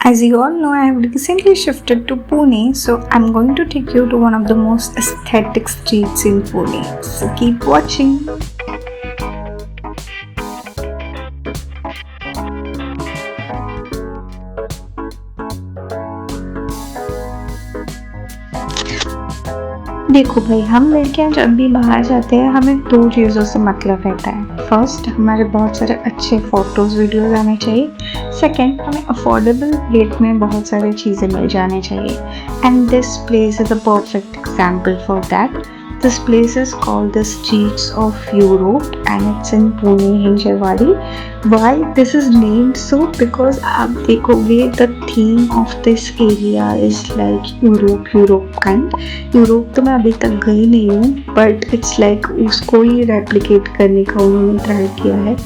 As you all know, I have recently shifted to Pune, so I'm going to take you to one of the most aesthetic streets in Pune. So keep watching. देखो भाई, हम लड़कियां जब भी बाहर जाते हैं हमें दो चीज़ों से मतलब रहता है। फर्स्ट, हमारे बहुत सारे अच्छे फ़ोटोज़ वीडियोज़ आने चाहिए। सेकंड, हमें अफोर्डेबल रेट में बहुत सारी चीज़ें मिल जानी चाहिए। And this place is a perfect example for that. This place is called the Streets of Europe and it's in Pune, Hinjewadi. Why this is named so? Because आप देखोगे the theme of this area is like Europe kind. Europe तो मैं अभी तक गई नहीं हूँ, but it's like उसको ही replicate करने का उन्होंने try किया है।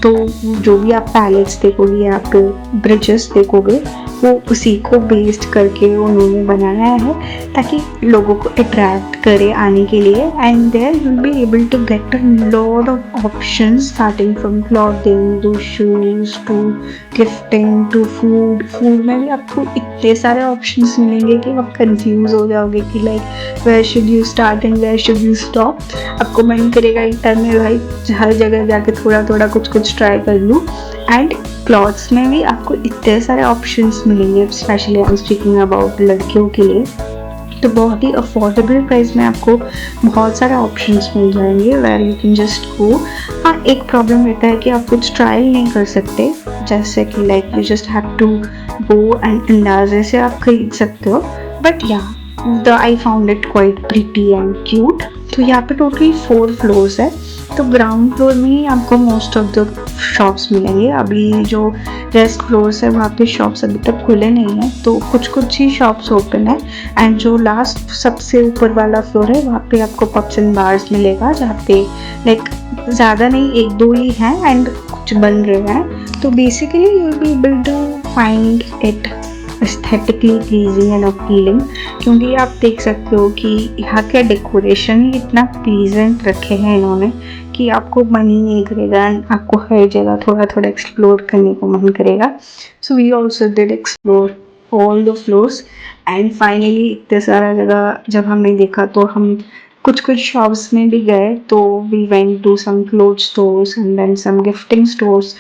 तो जो भी आप पैलेस देखोगे या आप ब्रिजेस देखोगे वो उसी को बेस्ड करके उन्होंने बनाया है ताकि लोगों को अट्रैक्ट करे आने के लिए। And there you will be able to get a lot of options starting from clothing to shoes to gifting to food में भी आपको इतने सारे ऑप्शंस मिलेंगे कि आप कंफ्यूज हो जाओगे कि like where should you start and where should you stop. आपको मन करेगा एक टाइम में भाई हर जगह जाके थोड़ा थोड़ा कुछ ट्राई कर लूँ। एंड क्लॉथ्स में भी आपको इतने सारे ऑप्शंस मिलेंगे, specially I am speaking about लड़कियों के लिए। तो बहुत ही अफोर्डेबल प्राइस में आपको बहुत सारे ऑप्शंस मिल जाएंगे where you can just go. हाँ, एक प्रॉब्लम रहता है कि आप कुछ ट्रायल नहीं कर सकते, जैसे कि like you just have to go and अंदाजे से आप खरीद सकते हो। But yeah I found it quite pretty and cute. तो यहाँ पे टोटली 4 फ्लोर्स है। तो ग्राउंड फ्लोर में ही आपको मोस्ट ऑफ द शॉप्स मिलेंगे। अभी जो रेस्ट फ्लोर्स है वहाँ पे शॉप्स अभी तक खुले नहीं हैं, तो कुछ ही शॉप्स ओपन है। एंड जो लास्ट सबसे ऊपर वाला फ्लोर है वहाँ पे आपको पब्स एंड बार्स मिलेगा, जहाँ पे लाइक ज़्यादा नहीं 1-2 ही हैं एंड कुछ बन रहे हैं। तो basically you will be able to find it aesthetically pleasing and appealing, क्योंकि आप देख सकते हो कि यहाँ का डेकोरेशन ही इतना प्लीजेंट रखे हैं इन्होंने कि आपको मन ही नहीं करेगा एंड आपको हर जगह थोड़ा थोड़ा एक्सप्लोर करने को मन करेगा। So we also did explore all the floors and finally इतने सारा जगह जब हमने देखा तो हम कुछ शॉप्स में भी गए। तो we went to some cloth stores and then some gifting stores.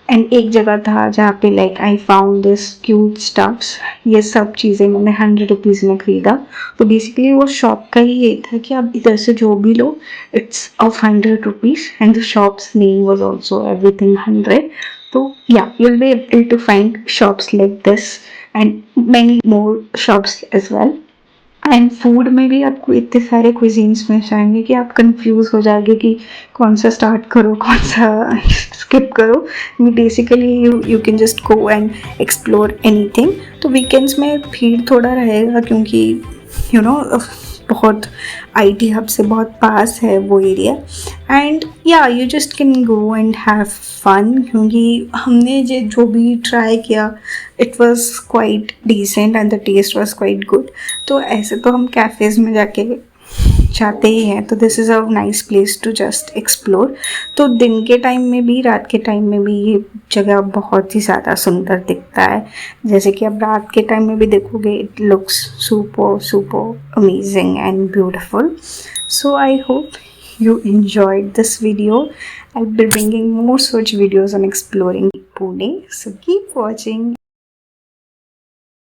And एक जगह था जहाँ पे like I found this cute stuffs. ये सब चीज़ें मैंने 100 रुपीज़ में ख़रीदा। तो बेसिकली वो शॉप का ही ये था कि आप इधर से जो भी लो it's of 100 rupees and the shops name was also everything 100। तो या you will be able to find shops like this and many more shops as well. And food में भी आपको इतने सारे क्विजीन्स मिल जाएंगे कि आप कंफ्यूज हो जाएंगे कि कौन सा स्टार्ट करो कौन सा स्किप करो। Basically you can just go and explore anything. तो वीकेंड्स में भीड़ थोड़ा रहेगा क्योंकि यू नो बहुत IT हब से बहुत पास है वो area. And yeah you just can go and have fun, क्योंकि हमने जो भी ट्राई किया it was quite decent and the taste was quite good. तो ऐसे तो हम कैफ़ेज़ में जाके जाते ही हैं, तो this is a nice place to just explore. तो दिन के टाइम में भी रात के टाइम में भी ये जगह बहुत ही ज़्यादा सुंदर दिखता है। जैसे कि अब रात के टाइम में भी देखोगे it looks super amazing and beautiful. So I hope you enjoyed this video. I'll be bringing more such videos on exploring Pune, so keep watching.